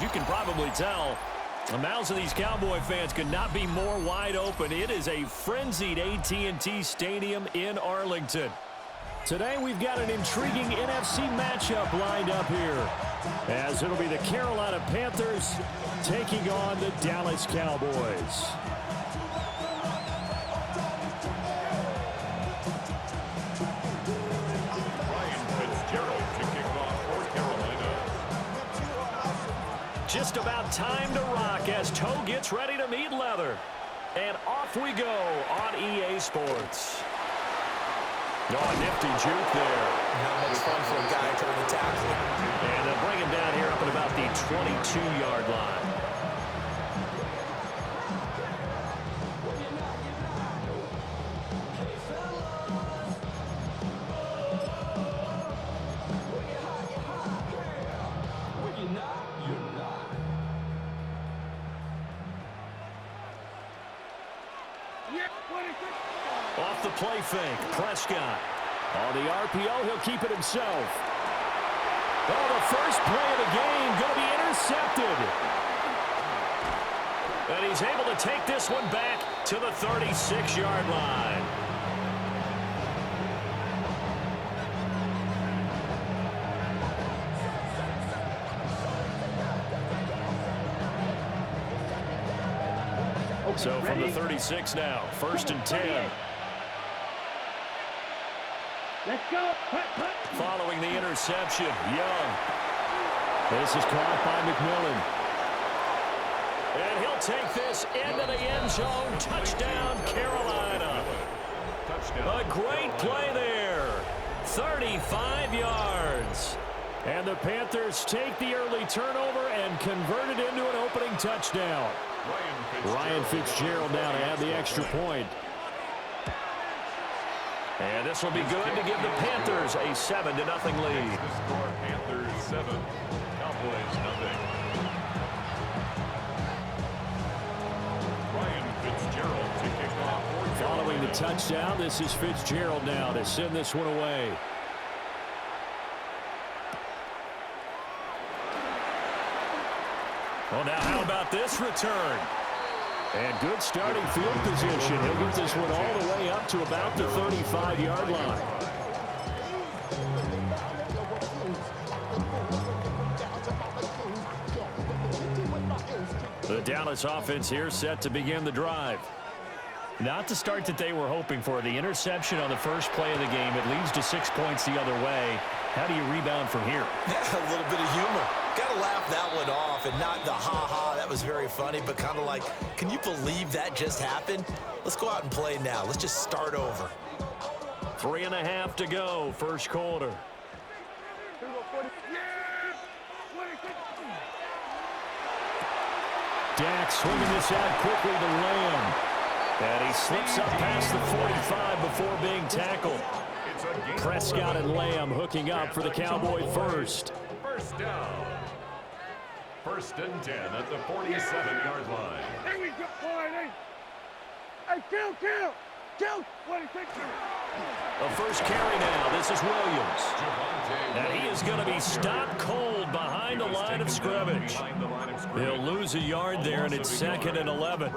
you can probably tell, the mouths of these Cowboy fans could not be more wide open. It is a frenzied AT&T Stadium in Arlington. Today we've got an intriguing NFC matchup lined up here, as it'll be the Carolina Panthers taking on the Dallas Cowboys. Just about time to rock as Toe gets ready to meet leather. And off we go on EA Sports. Oh, nifty juke there. Not much fun for a guy trying to tackle him. And they'll bring him down here up at about the 22-yard line. Off the play fake, Prescott. On the RPO, he'll keep it himself. Oh, the first play of the game going to be intercepted. And he's able to take this one back to the 36-yard line. So from the 36 now, 1st and 10. Let's go. Following the interception, Young. This is caught by McMillan. And he'll take this into the end zone. Touchdown, Carolina. A great play there. 35 yards. And the Panthers take the early turnover and convert it into an opening touchdown. Ryan Fitzgerald now to add the extra point. And this will be good to give the Panthers a 7-0 lead. The score, Panthers 7, Cowboys 0. Ryan Fitzgerald to kick off. Following the touchdown, this is Fitzgerald now to send this one away. Well, now how about this return? And good starting field position. He'll get this one all the way up to about the 35-yard line. The Dallas offense here set to begin the drive. Not the start that they were hoping for. The interception on the first play of the game. It leads to 6 points the other way. How do you rebound from here? Yeah, a little bit of humor. Got to laugh that one off, and not the ha-ha, that was very funny, but kind of like, can you believe that just happened? Let's go out and play now. Let's just start over. 3.5 to go, first quarter. Dak swinging this out quickly to Lamb. And he slips up past the 45 before being tackled. Prescott and Lamb hooking up for the Cowboy first. First down. 1st and 10 at the 47-yard line. Here we go, boy. Hey, kill. 26. The first carry now. This is Williams. And he is going to be stopped cold behind the line of scrimmage. He'll lose a yard there, and it's 2nd and 11.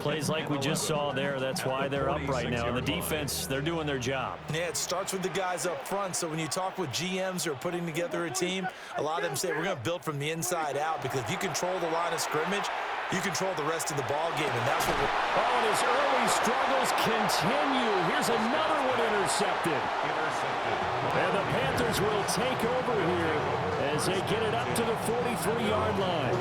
Plays like we just saw there. That's why they're up right now. And the defense, they're doing their job. Yeah, it starts with the guys up front. So when you talk with GMs who are putting together a team, a lot of them say we're going to build from the inside out, because if you control the line of scrimmage, you control the rest of the ball game, and that's what we're... Oh, and his early struggles continue. Here's another one intercepted. And the Panthers will take over here as they get it up to the 43-yard line.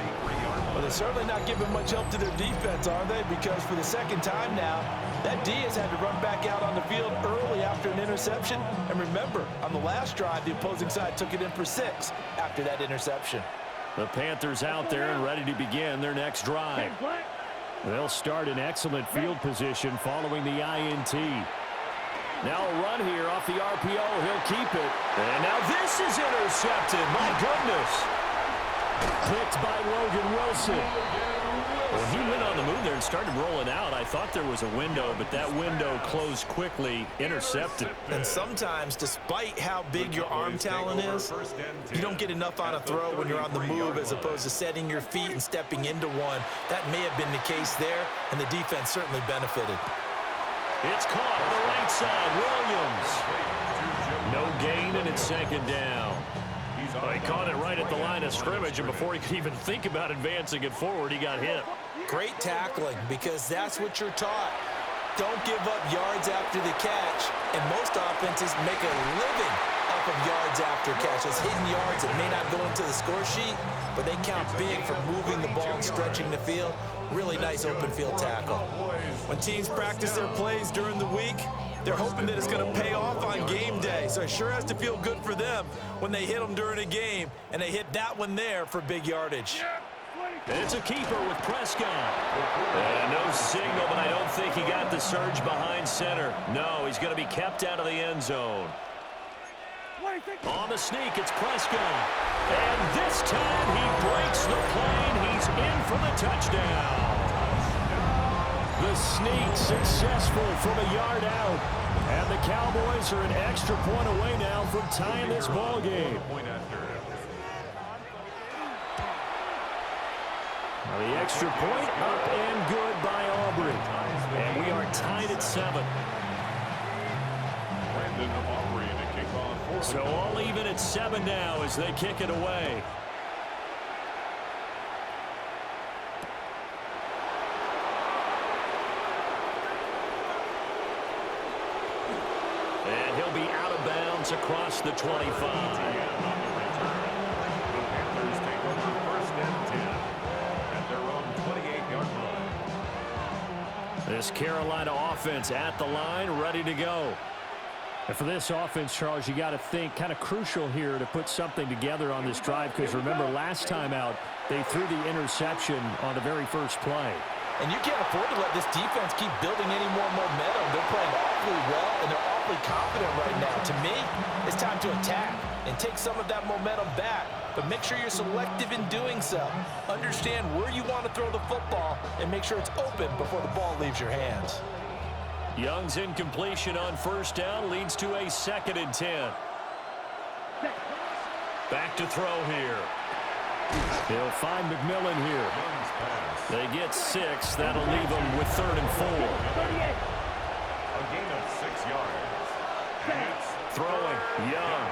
Well, they're certainly not giving much help to their defense, are they? Because for the second time now, that D has had to run back out on the field early after an interception. And remember, on the last drive, the opposing side took it in for 6 after that interception. The Panthers out there and ready to begin their next drive. They'll start in excellent field position following the INT. Now a run here off the RPO. He'll keep it. And now this is intercepted. My goodness. Picked by Logan Wilson. When he went on the move there and started rolling out, I thought there was a window, but that window closed quickly, intercepted. And sometimes, despite how big your arm talent is, you don't get enough on a throw when you're on the move as opposed to setting your feet and stepping into one. That may have been the case there, and the defense certainly benefited. It's caught on the right side. Williams. No gain, and it's second down. Well, he caught it right at the line of scrimmage, and before he could even think about advancing it forward, he got hit. Great tackling, because that's what you're taught. Don't give up yards after the catch, and most offenses make a living off of yards after catch. It's hidden yards that may not go into the score sheet, but they count big for moving the ball and stretching the field. Really nice open field tackle. When teams practice their plays during the week, they're hoping that it's going to pay off on game day. So it sure has to feel good for them when they hit them during a game, and they hit that one there for big yardage. And it's a keeper with Prescott. And no signal, but I don't think he got the surge behind center. No, he's going to be kept out of the end zone. On the sneak, it's Prescott. And this time he breaks the plane. He's in for the touchdown. The sneak successful from a yard out. And the Cowboys are an extra point away now from tying this ball game. The extra point up and good by Aubrey. And we are tied at 7. So all even at 7 now as they kick it away. And he'll be out of bounds across the 25. This Carolina offense at the line, ready to go. And for this offense, Charles, you got to think kind of crucial here to put something together on this drive, because remember last time out they threw the interception on the very first play. And you can't afford to let this defense keep building any more momentum. They're playing awfully well, and they're awfully confident right now. To me, it's time to attack and take some of that momentum back. But make sure you're selective in doing so. Understand where you want to throw the football and make sure it's open before the ball leaves your hands. Young's incompletion on first down leads to a 2nd and 10. Back to throw here. He'll find McMillan here. They get 6. That'll leave them with 3rd and 4. A gain of 6 yards. And it's throwing. Young.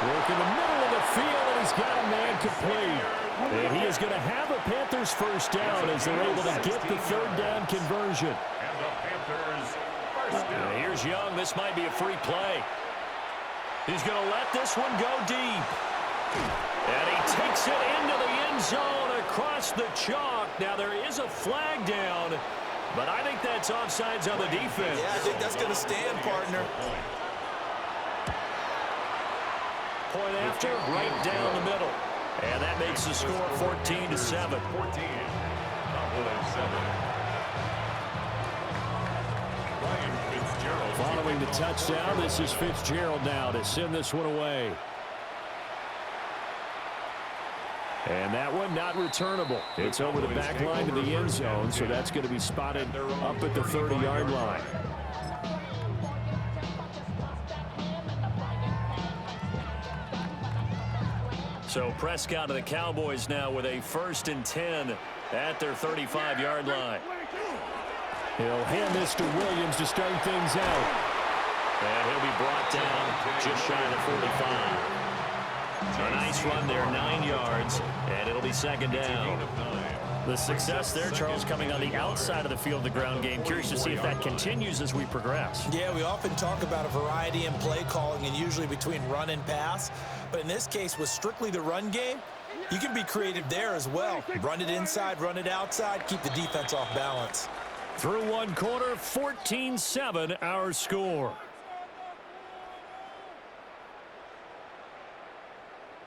Work in the middle of the field, and he's got a man complete. And he is going to have a Panthers first down as they're able to get the 3rd down conversion. And the Panthers first down. Here's Young. This might be a free play. He's going to let this one go deep. And he takes it into the end zone across the chalk. Now there is a flag down, but I think that's offsides on the defense. Yeah, I think that's going to stand, partner. Point after, right down the middle. And that makes the score 14-7. 14. Following the touchdown, this is Fitzgerald now to send this one away. And that one not returnable. It's over the back line to the end zone, so that's going to be spotted up at the 30-yard line. So Prescott of the Cowboys now with a 1st and 10 at their 35-yard line. He'll hand this to Williams to start things out. And he'll be brought down just shy of the 45. A nice run there, 9 yards, and it'll be 2nd down. The success there, Charles, coming on the outside of the field, the ground game. Curious to see if that continues as we progress. Yeah, we often talk about a variety in play calling and usually between run and pass. But in this case, with strictly the run game, you can be creative there as well. Run it inside, run it outside, keep the defense off balance. Through one quarter, 14-7 our score.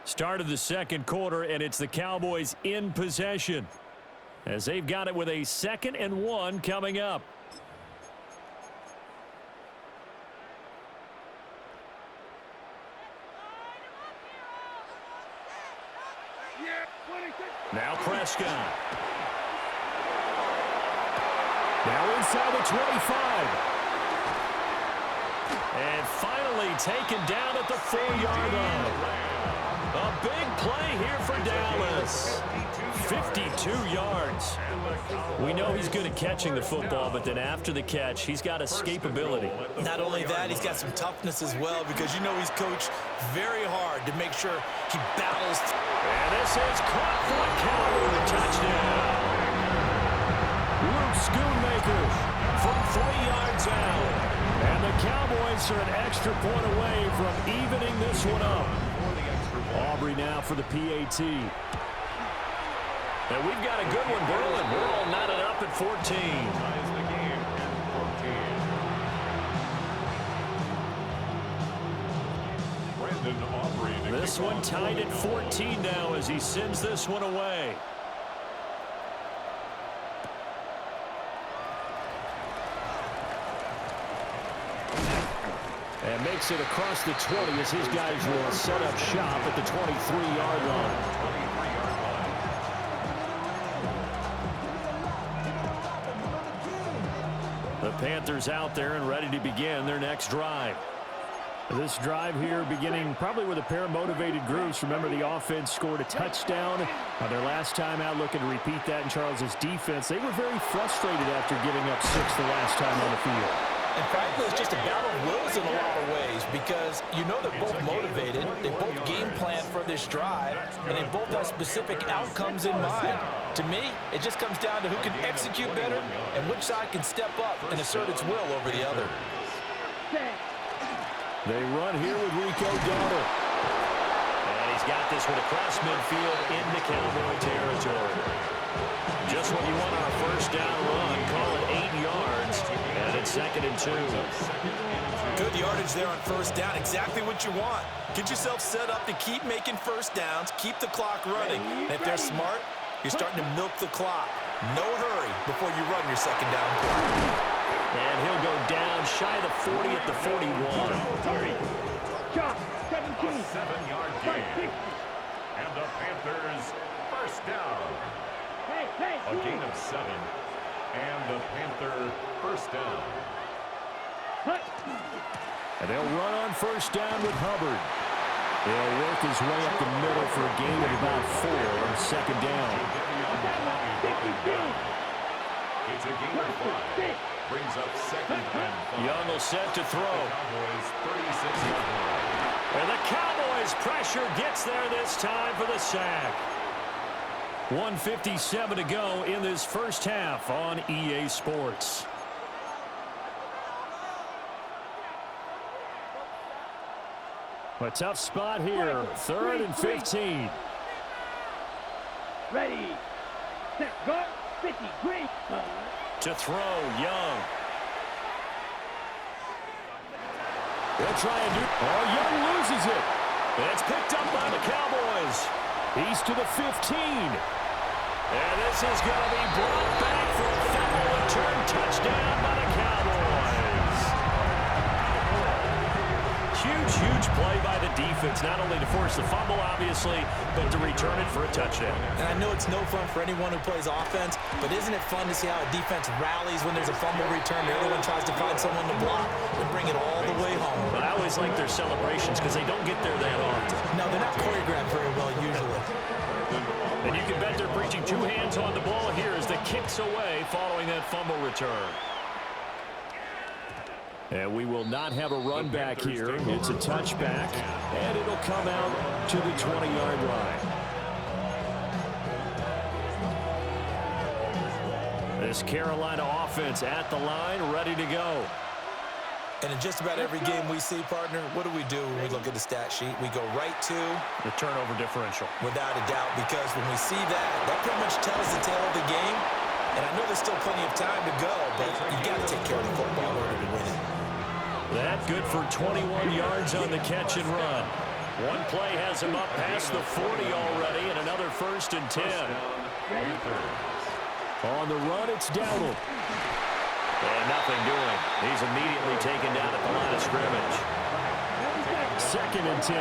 Start of the 2nd quarter, and it's the Cowboys in possession as they've got it with a 2nd and 1 coming up. Now Prescott. Now inside the 25. And finally taken down at the 4-yard line. A big play here for Dallas. 52 yards. We know he's good at catching the football, but then after the catch, he's got escapability. Not only that, he's got some toughness as well, because you know he's coached very hard to make sure he battles. And this is caught for a Cowboy touchdown. Luke Schoonmaker from 3 yards out. And the Cowboys are an extra point away from evening this one up. Aubrey now for the PAT. And we've got a good one brewing. We're all knotted up at 14. This one tied at 14 now as he sends this one away. And makes it across the 20 as his guys will set up shop at the 23-yard line. The Panthers out there and ready to begin their next drive. This drive here beginning probably with a pair of motivated groups. Remember, the offense scored a touchdown on their last time out, looking to repeat that in Charles's defense. They were very frustrated after giving up 6 the last time on the field. And frankly, it's just a battle of wills in a lot of ways, because you know they're both motivated, they both game plan for this drive, and they both have specific outcomes in mind. To me, it just comes down to who can execute better and which side can step up and assert its will over the other. They run here with Rico Dowdle. And he's got this one across midfield into Cowboy territory. Just what you want on a first down run. Call it 8 yards. And it's 2nd and 2. Good yardage there on first down. Exactly what you want. Get yourself set up to keep making first downs, keep the clock running. And if they're smart, you're starting to milk the clock. No hurry before you run your second down play. And he'll go down shy of the 40 at the 41. Chop, 17. 7-yard gain. And the Panthers first down. A gain of 7. And the Panther first down. And they'll run on first down with Hubbard. He'll work his way up the middle for a gain of about 4 on second down. It's a gain of 5. Brings up 2nd and 5. Young will set to throw. Cowboys 36-yard line. And the Cowboys pressure gets there this time for the sack. 1:57 to go in this first half on EA Sports. A tough spot here. 3rd and 15. Ready, set, go, 50, green. To throw, Young. They'll try and do... Oh, Young loses it. It's picked up by the Cowboys. He's to the 15. And this is going to be brought back for a fumble return touchdown by the Cowboys. Huge play by the defense, not only to force the fumble, obviously, but to return it for a touchdown. And I know it's no fun for anyone who plays offense, but isn't it fun to see how a defense rallies when there's a fumble return? Everyone tries to find someone to block and bring it all the way home. But I always like their celebrations because they don't get there that often. No, they're not choreographed very well usually. And you can bet they're preaching 2 hands on the ball here as the kick's away following that fumble return. And we will not have a run back here. It's a touchback, and it'll come out to the 20-yard line. This Carolina offense at the line, ready to go. And in just about every game we see, partner, what do when we look at the stat sheet? We go right to the turnover differential. Without a doubt, because when we see that, that pretty much tells the tale of the game. And I know there's still plenty of time to go, but you've got to take care of the football in order to win it. That good for 21 yards on the catch and run. One play has him up past the 40 already, and another 1st and 10. On the run, it's Dowdle. And nothing doing. He's immediately taken down at the line of scrimmage. 2nd and 10.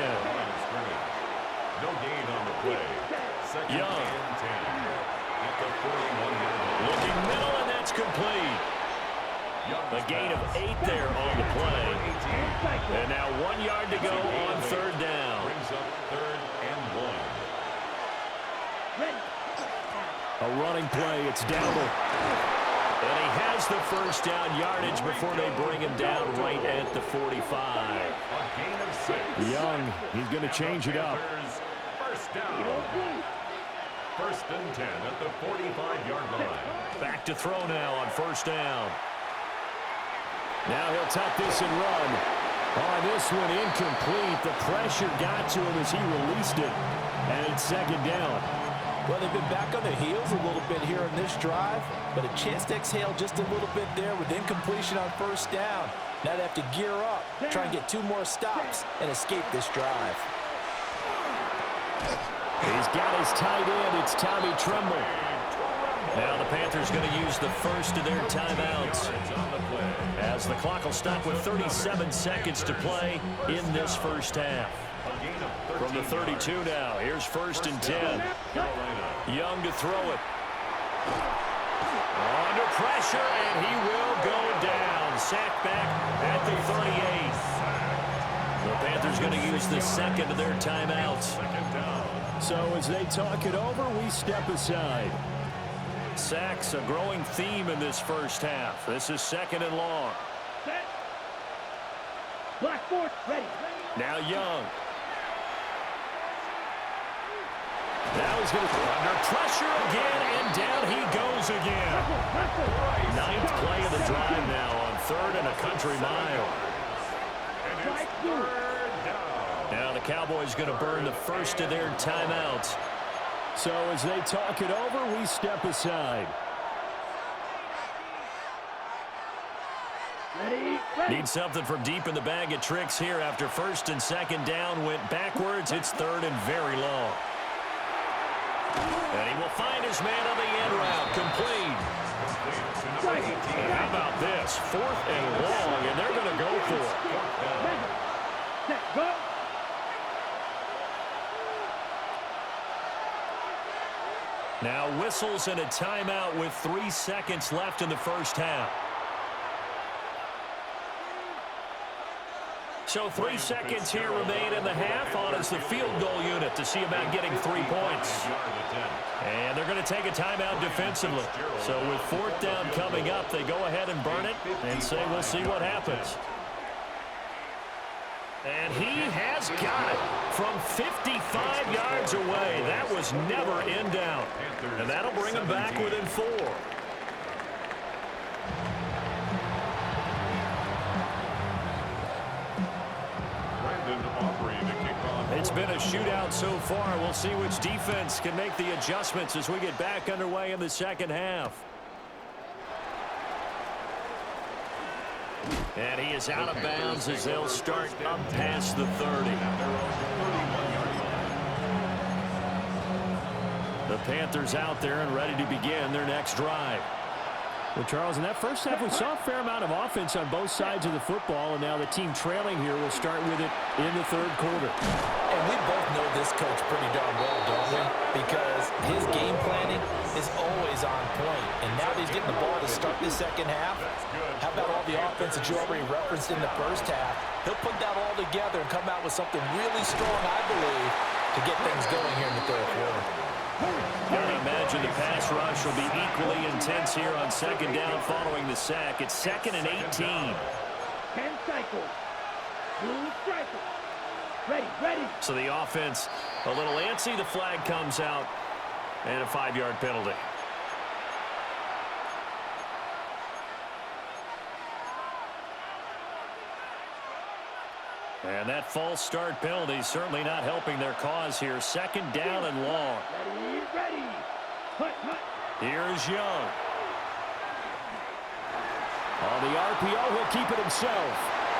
No gain on the play. Young. Looking middle, and that's complete. A gain of 8 there on the play. And now 1 yard to go on third down. Brings up 3rd and 1. A running play. It's Dowdle. And he has the first down yardage before they bring him down right at the 45. A gain of 6. Young, he's going to change it up. First down. 1st and 10 at the 45-yard line. Back to throw now on first down. Now he'll tuck this and run. On this one, incomplete. The pressure got to him as he released it. And it's 2nd down. Well, they've been back on their heels a little bit here in this drive, but a chance to exhale just a little bit there with incompletion on first down. Now they have to gear up, try and get 2 more stops, and escape this drive. He's got his tight end. It's Tommy Tremble. Now the Panthers going to use the first of their timeouts, as the clock will stop with 37 seconds to play in this first half. From the 32 now, here's 1st and 10. Young to throw it. Under pressure, and he will go down. Sacked back at the 38. The Panthers going to use the second of their timeouts. So as they talk it over, we step aside. Sacks, a growing theme in this first half. This is 2nd and long. Blackboard, ready. Now Young. Now he's going to under pressure again, and down he goes again. 9th play of the drive now on 3rd and a country mile. Now the Cowboys going to burn the first of their timeouts. So as they talk it over, we step aside. Need something from deep in the bag of tricks here after 1st and 2nd down went backwards. It's 3rd and very long. And he will find his man on the end route, complete. And how about this? 4th and long, and they're going to go for it. Now whistles and a timeout with 3 seconds left in the first half. So 3 seconds here remain in the half on as the field goal unit to see about getting 3 points. And they're going to take a timeout defensively. So with 4th down coming up, they go ahead and burn it and say we'll see what happens. And he has got it from 55 yards away. That was never in doubt. And that'll bring him back within 4. It's been a shootout so far. We'll see which defense can make the adjustments as we get back underway in the second half. And he is out of bounds as they'll start up past the 30. The Panthers out there and ready to begin their next drive. Well, Charles, in that first half, we saw a fair amount of offense on both sides of the football, and now the team trailing here will start with it in the 3rd quarter. And we both know this coach pretty darn well, don't we? Because his game planning is always on point. And now that he's getting the ball to start the second half, how about all the offense that you already referenced in the first half? He'll put that all together and come out with something really strong, I believe, to get things going here in the 3rd quarter. I imagine the pass rush will be equally intense here on 2nd down following the sack. It's 2nd and 18. 10 cycles. Blue striker. Ready, ready. So the offense a little antsy. The flag comes out and a 5-yard penalty. And that false start penalty certainly not helping their cause here. 2nd down and long. Ready, ready. Hut, hut. Here's Young. On the RPO, he'll keep it himself.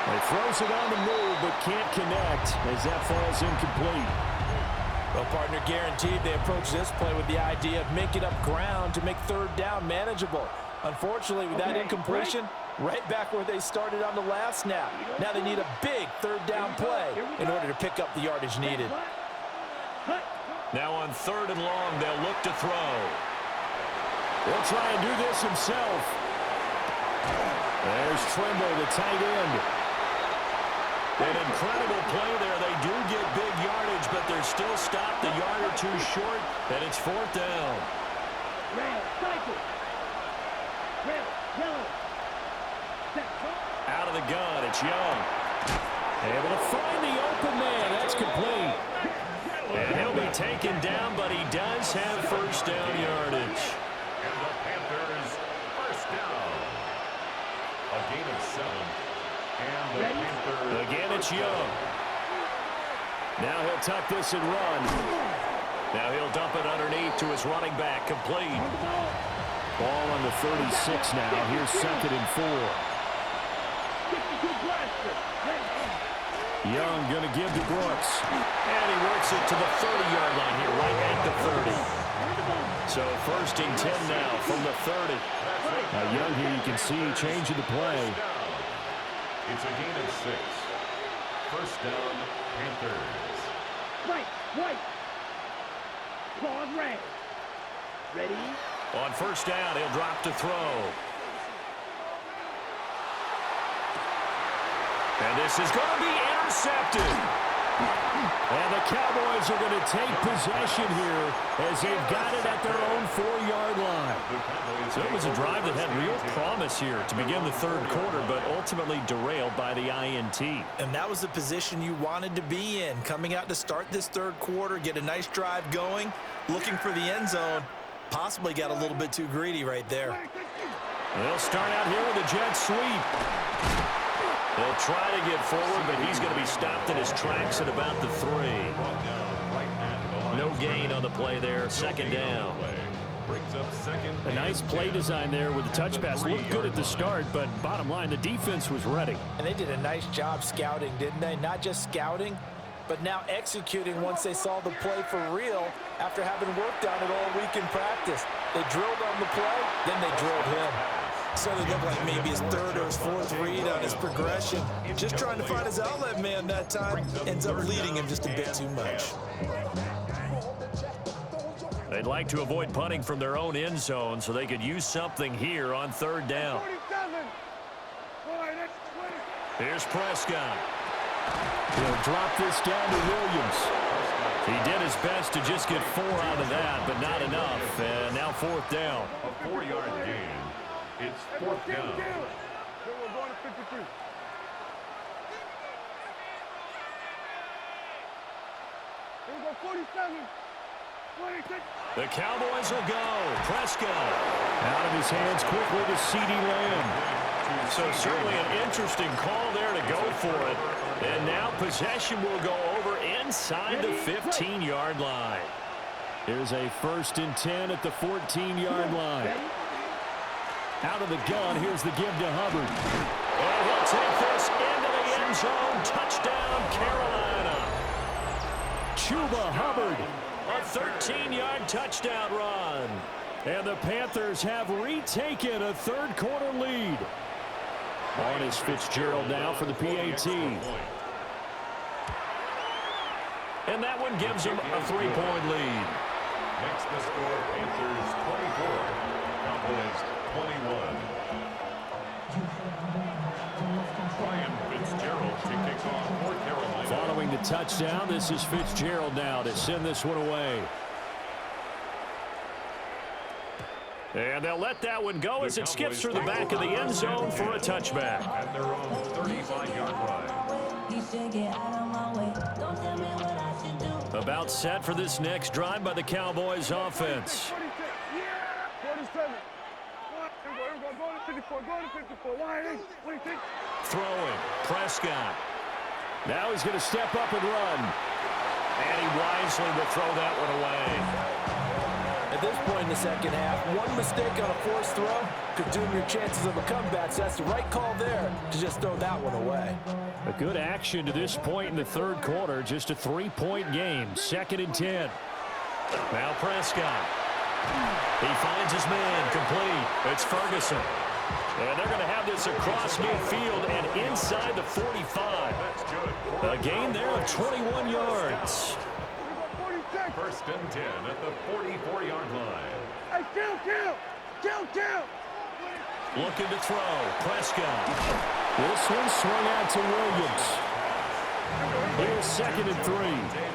He throws it on the move, but can't connect as that falls incomplete. Well, partner, guaranteed they approach this play with the idea of making up ground to make 3rd down manageable. Unfortunately, with that incompletion, right back where they started on the last snap. Now they need a big 3rd down play in order to pick up the yardage needed. Now on 3rd and long, they'll look to throw. He'll try and do this himself. There's Trimble, the tight end. An incredible play there. They do get big yardage, but they're still stopped a yard or two short, and it's 4th down. Red, cycle. Red, yellow. Out of the gun, it's Young. Able to find the open man. That's complete. And he'll be taken down, but he does have 1st down yardage. And the Panthers 1st down. A gain of 7. And the Panthers... Again, it's Young. Now he'll tuck this and run. Now he'll dump it underneath to his running back. Complete. Ball on the 36 now. Here's 2nd and 4. Young going to give to Brooks. And he works it to the 30-yard line here, right at the 30. So 1st and 10 now from the 30. Young here, you can see changing the play. It's a gain of 6. 1st down, Panthers. Right. Pause, red. Ready? On 1st down, he'll drop to throw. And this is going to be intercepted. And the Cowboys are going to take possession here as they've got it at their own 4-yard line. So it was a drive that had real promise here to begin the 3rd quarter, but ultimately derailed by the INT. And that was the position you wanted to be in. Coming out to start this 3rd quarter, get a nice drive going, looking for the end zone. Possibly got a little bit too greedy right there. They'll start out here with a jet sweep. They'll try to get forward, but he's going to be stopped in his tracks at about the 3. No gain on the play there. 2nd down. A nice play design there with the touch pass. Looked good at the start, but bottom line, the defense was ready. And they did a nice job scouting, didn't they? Not just scouting, but now executing once they saw the play for real after having worked on it all week in practice. They drilled on the play, then they drilled him. So it looked like maybe his 3rd or his 4th read on his progression. Just trying to find his outlet man that time. Ends up leading him just a bit too much. They'd like to avoid punting from their own end zone so they could use something here on 3rd down. 47. Boy, that's 20. Here's Prescott. He'll drop this down to Williams. He did his best to just get 4 out of that, but not enough. And now 4th down. A 4-yard gain. It's 4th down. Then we're going to 53. Here we go, 47. 26. The Cowboys will go. Prescott. Out of his hands quickly to CeeDee Lamb. So certainly an interesting call there to go for it. And now possession will go over inside the 15-yard line. Here's a 1st and 10 at the 14-yard line. Out of the gun, here's the give to Hubbard. And he'll take this into the end zone. Touchdown, Carolina. Chuba Hubbard. A 13-yard touchdown run. And the Panthers have retaken a 3rd quarter lead. On is Fitzgerald now for the PAT. And that one gives them a 3-point lead. Makes the score Panthers 24. Cowboys 21. Ryan Fitzgerald to kick off for Carolina. Following the touchdown, this is Fitzgerald now to send this one away. And they'll let that one go as it skips through the back of the end zone for a touchback. At their own 35-yard line. About set for this next drive by the Cowboys offense. 47. Here we go, go to 54, go to 54. Wide in, 26. Throwing, Prescott. Now he's going to step up and run. And he wisely will throw that one away. At this point in the 2nd half, one mistake on a forced throw could doom your chances of a comeback. So that's the right call there to just throw that one away. A good action to this point in the 3rd quarter. Just a 3-point game. 2nd and 10. Now Prescott. He finds his man complete. It's Ferguson. And they're going to have this across midfield and inside the 45. A gain there of 21 yards. first and 10 at the 44-yard line. Hey, kill. Looking to throw. Prescott. This one swung out to Williams. Here's 2nd and 3. Here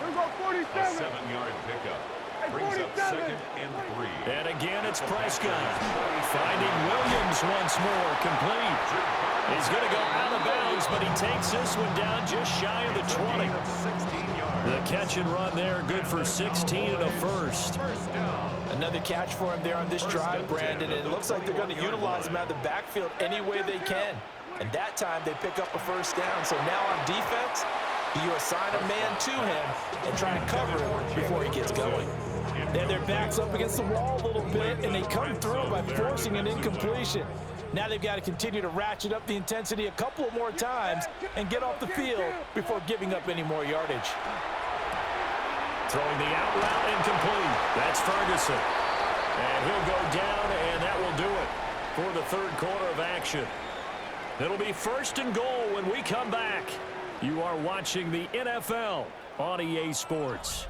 we go, 47. A 7-yard pickup. Brings up 2nd and 3. And again, it's Prescott. Finding Williams once more. Complete. He's going to go out of bounds, but he takes this one down just shy of the 20. The catch and run there, good for 16 and a first. Another catch for him there on this drive, Brandon. And it looks like they're going to utilize him out of the backfield any way they can. And that time they pick up a first down. So now on defense, you assign a man to him and try to cover him before he gets going. Then their backs up against the wall a little bit, and they come through by forcing an incompletion. Now they've got to continue to ratchet up the intensity a couple of more times and get off the field before giving up any more yardage. Throwing the out route incomplete. That's Ferguson. And he'll go down, and that will do it for the third quarter of action. It'll be 1st and goal when we come back. You are watching the NFL on EA Sports.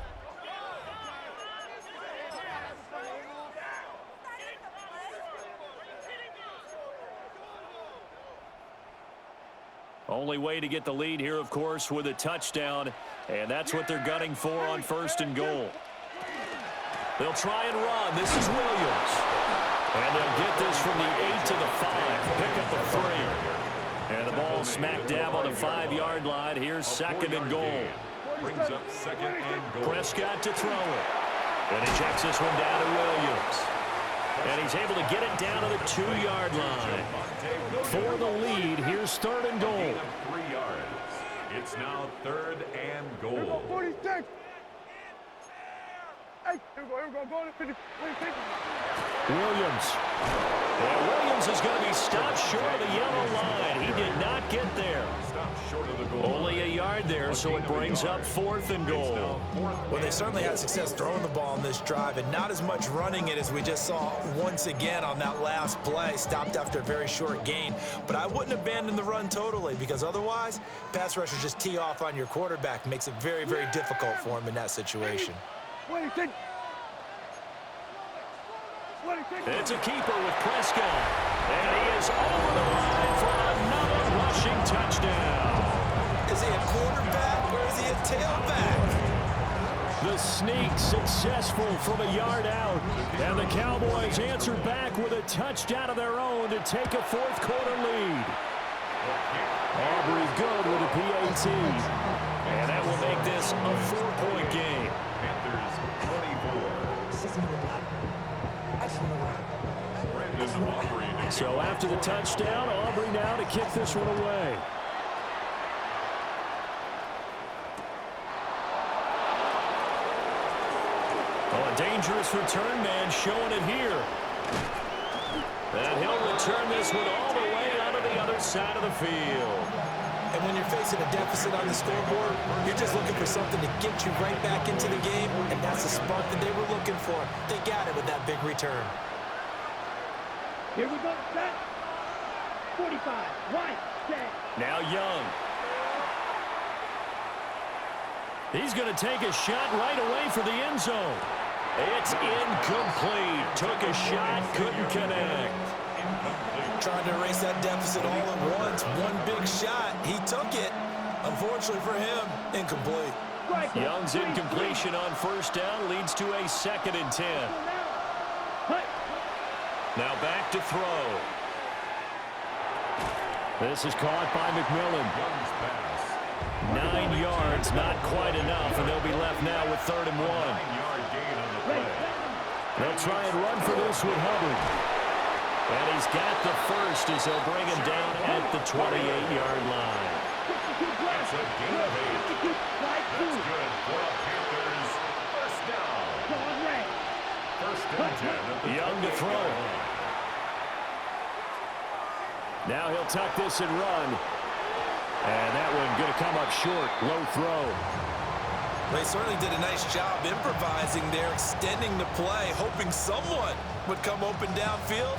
Only way to get the lead here, of course, with a touchdown, and that's what they're gunning for on 1st and goal. They'll try and run. This is Williams. And they'll get this from the 8 to the 5. Pick up the 3. And the ball smack dab on the 5-yard line. Here's 2nd and goal. Brings up 2nd and goal. Prescott to throw it. And he checks this one down to Williams. And he's able to get it down to the 2-yard line. For the lead, here's 3rd and goal. 3 yards. It's now 3rd and goal. 46. Hey, here we go, go to 50. Williams. And Williams is going to be stopped short of the yellow line. He did not get there. Stopped short of the goal. Only a yard there, so it brings up 4th and goal. Well, they certainly had success throwing the ball on this drive and not as much running it as we just saw once again on that last play. Stopped after a very short gain. But I wouldn't abandon the run totally because otherwise, pass rushers just tee off on your quarterback. Makes it very, very difficult for him in that situation. It's a keeper with Prescott. And he is over the line for another rushing touchdown. Is he a quarterback or is he a tailback? The sneak successful from a yard out. And the Cowboys answer back with a touchdown of their own to take a 4th quarter lead. Aubrey good with a PAT. And that will make this a 4-point game. Panthers 24. So after the touchdown, Aubrey now to kick this one away. Oh, a dangerous return man showing it here. And he'll return this one all the way out of the other side of the field. And when you're facing a deficit on the scoreboard, you're just looking for something to get you right back into the game, and that's the spark that they were looking for. They got it with that big return. Here we go, set. 45, right, set. Now Young. He's going to take a shot right away for the end zone. It's incomplete. Took a shot, couldn't connect. Trying to erase that deficit all at once. One big shot. He took it. Unfortunately for him, incomplete. Young's incompletion on 1st down leads to a 2nd and 10. Now back to throw. This is caught by McMillan. 9 yards, not quite enough, and they'll be left now with 3rd and 1. They'll try and run for this with Hubbard. And he's got the first as they'll bring him down at the 28-yard line. That's a gain of 8. That's good for the Panthers. First down. 1st and 10 at the Young to throw. Now he'll tuck this and run. And that one going to come up short. Low throw. They certainly did a nice job improvising there, extending the play, hoping someone would come open downfield,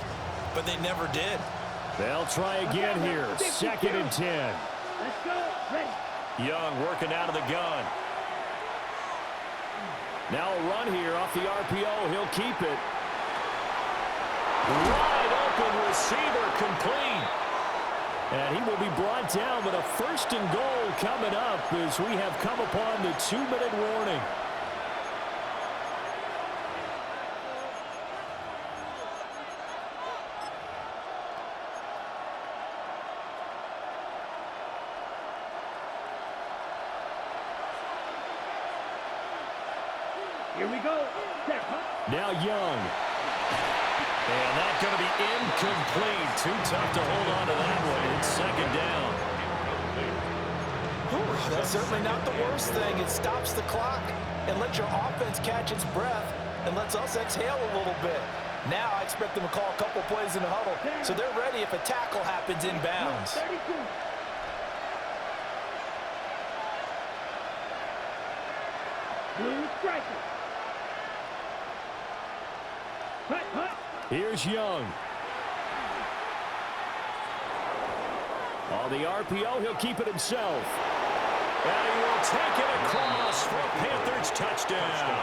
but they never did. They'll try again here. 2nd and 10. Let's go. Ready. Young working out of the gun. Now a run here off the RPO. He'll keep it. Wide open receiver complete. And he will be brought down, but a 1st and goal coming up as we have come upon the 2-minute warning. Here we go. Now Young. And that's going to be incomplete. Too tough to hold on to that one. It's 2nd down. That's certainly not the worst thing. It stops the clock and lets your offense catch its breath and lets us exhale a little bit. Now I expect them to call a couple plays in the huddle, so they're ready if a tackle happens inbounds. 32. Blue striker. Here's Young. On the RPO, he'll keep it himself. And he will take it across for a Panthers touchdown.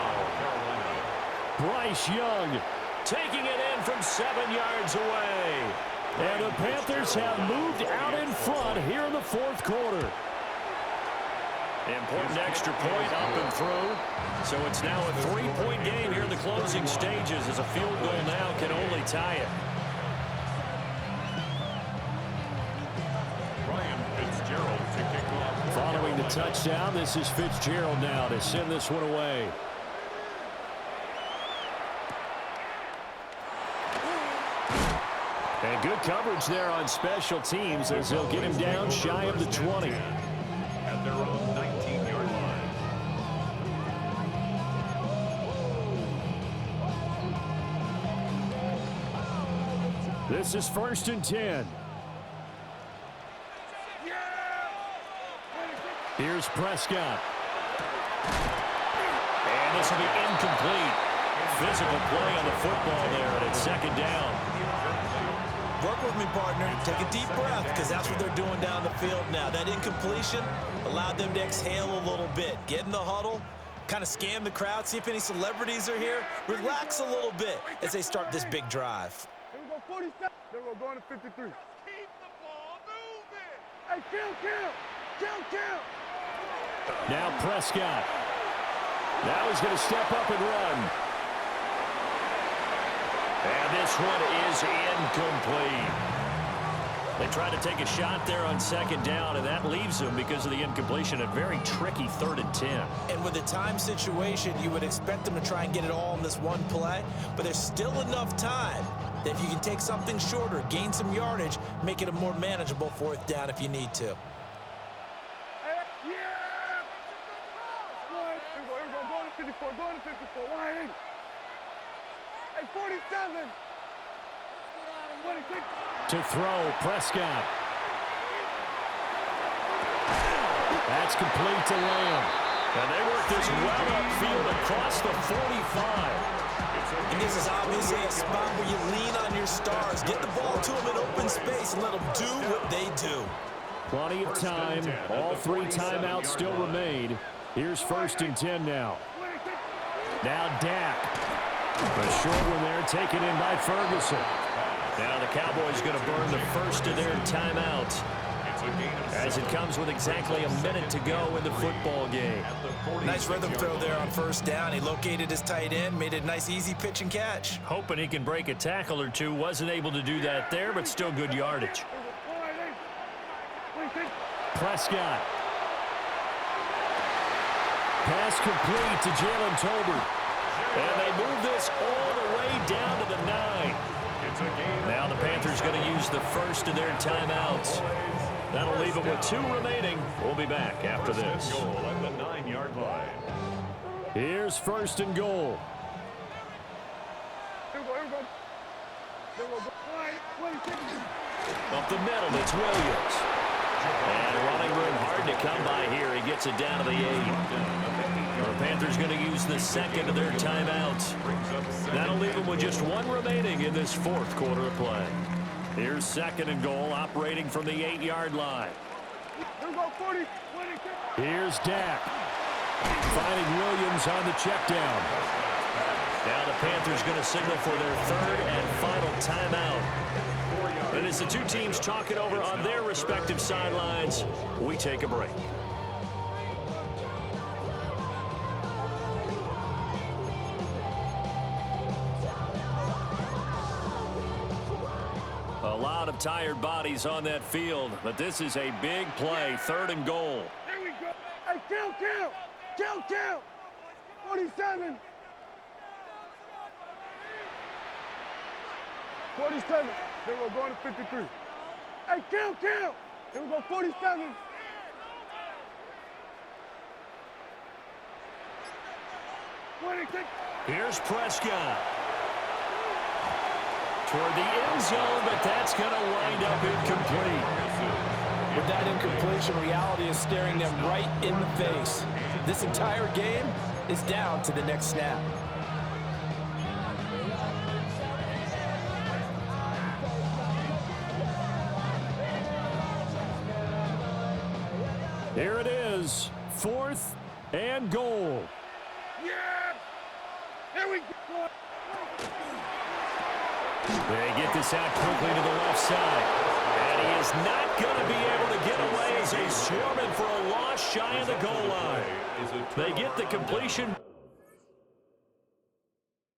Bryce Young taking it in from 7 yards away. And the Panthers have moved out in front here in the 4th quarter. Important extra point up and through. So it's now a 3-point game here in the closing stages as a field goal now can only tie it. Ryan Fitzgerald to kick off. Following the touchdown, this is Fitzgerald now to send this one away. And good coverage there on special teams as they'll get him down shy of the 20. At their own 19-yard line. This is 1st and 10. Here's Prescott. And this will be incomplete. Physical play on the football there, and it's 2nd down. Work with me, partner. Take a deep breath, because that's what they're doing down the field now. That incompletion allowed them to exhale a little bit. Get in the huddle, kind of scan the crowd, see if any celebrities are here. Relax a little bit as they start this big drive. Here we go, 47. Then we're going to 53. Keep the ball moving. Hey, kill. Now Prescott. Now he's going to step up and run. And this one is incomplete. They try to take a shot there on 2nd down, and that leaves them, because of the incompletion, a very tricky 3rd and 10. And with the time situation, you would expect them to try and get it all in this one play, but there's still enough time that if you can take something shorter, gain some yardage, make it a more manageable 4th down if you need to. Going to 54, going to 54, 180. Hey, 47. 26. To throw, Prescott. That's complete to Lamb. And they work this well upfield across the 45. And this is obviously a spot where you lean on your stars. Get the ball to them in open space and let them do what they do. Plenty of time. All 3 timeouts still remain. Here's 1st and 10 now. Now Dak. A short one there taken in by Ferguson. Now the Cowboys going to burn the first of their timeouts as it comes with exactly a minute to go in the football game. Nice rhythm throw there on 1st down. He located his tight end, made it a nice easy pitch and catch. Hoping he can break a tackle or two. Wasn't able to do that there, but still good yardage. Prescott. Pass complete to Jalen Tolbert. And they move this all the way down to the 9. Now the Panthers going to use the first of their timeouts. That'll leave them with 2 remaining. We'll be back after this. Goal at the 9-yard line. Here's 1st and goal. Up the middle, it's Williams. And running room hard to come by here. He gets it down to the 8. The Panthers going to use the 2nd of their timeouts. That'll leave them with just 1 remaining in this 4th quarter of play. Here's 2nd and goal, operating from the 8-yard line. Here's Dak. Finding Williams on the check down. Now the Panthers going to signal for their third and final timeout. And as the two teams talk it over on their respective sidelines, we take a break. A lot of tired bodies on that field, but this is a big play, 3rd and goal. There we go. Hey, count. 47. 47. Then we're going to 53. Hey, count. Then we go 47. Here's Prescott. Toward the end zone, but that's going to wind up incomplete. With that incompletion, reality is staring them right in the face. This entire game is down to the next snap. Here it is, 4th and goal. Yeah! Here we go. They get this out quickly to the left side. And he is not going to be able to get away as they swarm it for a loss shy of the goal line. They get the completion.